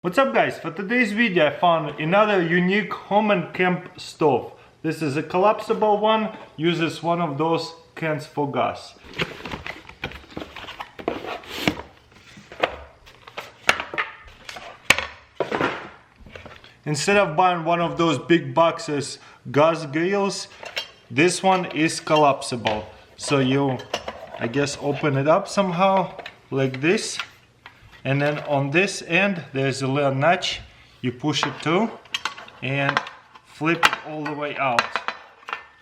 What's up guys, for today's video I found another unique home and camp stove. This is a collapsible one, uses one of those cans for gas. Instead of buying one of those big boxes gas grills, this one is collapsible. So you, I guess, open it up somehow like this. And then on this end, there's a little notch. You push it through and flip it all the way out.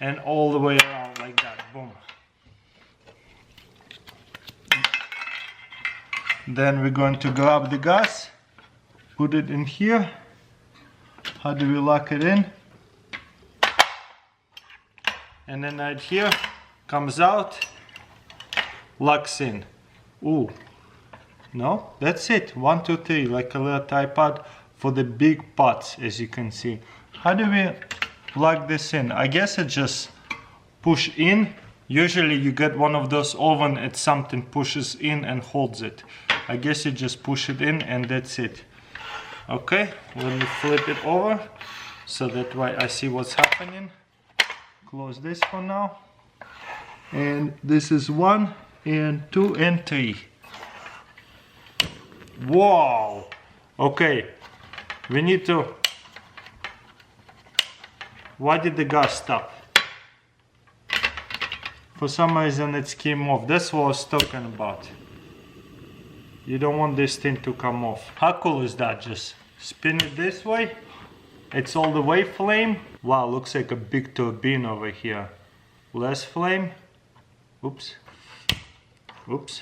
And all the way around like that. Boom. Then we're going to grab the gas, put it in here. How do we lock it in? And then right here, comes out, locks in. Ooh. No, that's it. 1, 2, 3, like a little tripod for the big pots, as you can see. How do we plug this in? I guess it just push in. Usually you get one of those oven, it's something pushes in and holds it. I guess you just push it in and that's it. Okay, let me flip it over so that way I see what's happening. Close this for now. And this is 1 and 2 and 3. Wow! Okay, we need to... Why did the gas stop? For some reason it came off. That's what I was talking about. You don't want this thing to come off. How cool is that? Just spin it this way. It's all the way flame. Wow, looks like a big turbine over here. Less flame. Oops. Oops.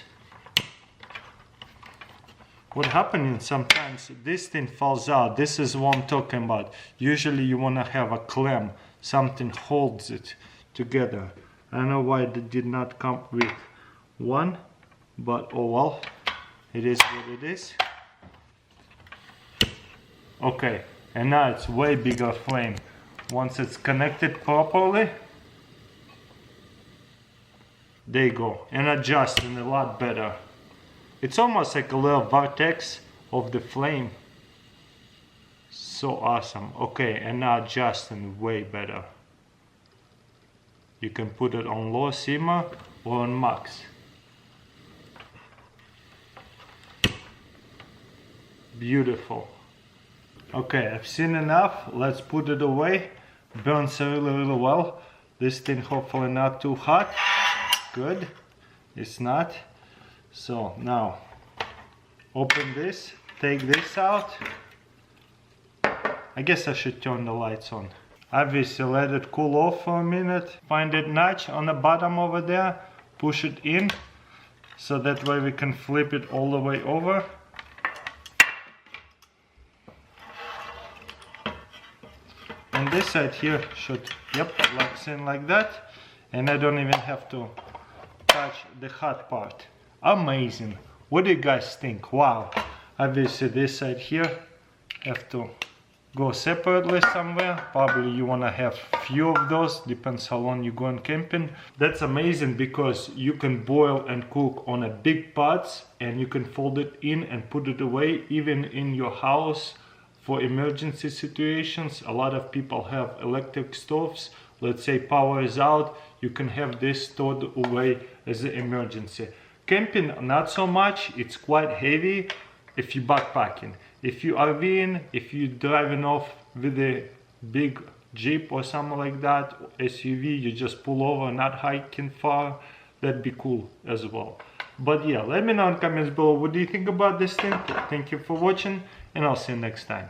What happens sometimes, this thing falls out. This is what I'm talking about. Usually you want to have a clamp. Something holds it together. I don't know why it did not come with one, but oh well. It is what it is. Okay, and now it's way bigger flame. Once it's connected properly, there you go. And adjusting a lot better. It's almost like a little vortex of the flame. So awesome. Okay, and now adjusting way better. You can put it on low simmer or on max. Beautiful. Okay, I've seen enough. Let's put it away. Burns really well. This thing hopefully not too hot. Good. It's not. So now open this, take this out. I guess I should turn the lights on. Obviously let it cool off for a minute. Find that notch on the bottom over there, push it in so that way we can flip it all the way over. And this side here should, yep, locks in like that. And I don't even have to touch the hot part. Amazing. What do you guys think? Wow. Obviously this side here have to go separately somewhere. Probably you want to have few of those, depends how long you're going camping. That's amazing because you can boil and cook on a big pots and you can fold it in and put it away even in your house for emergency situations. A lot of people have electric stoves. Let's say power is out, you can have this stored away as an emergency. Camping, not so much. It's quite heavy if you're backpacking. If you're RVing, if you're driving off with a big Jeep or something like that, SUV, you just pull over, not hiking far, that'd be cool as well. But yeah, let me know in the comments below what do you think about this thing. Thank you for watching and I'll see you next time.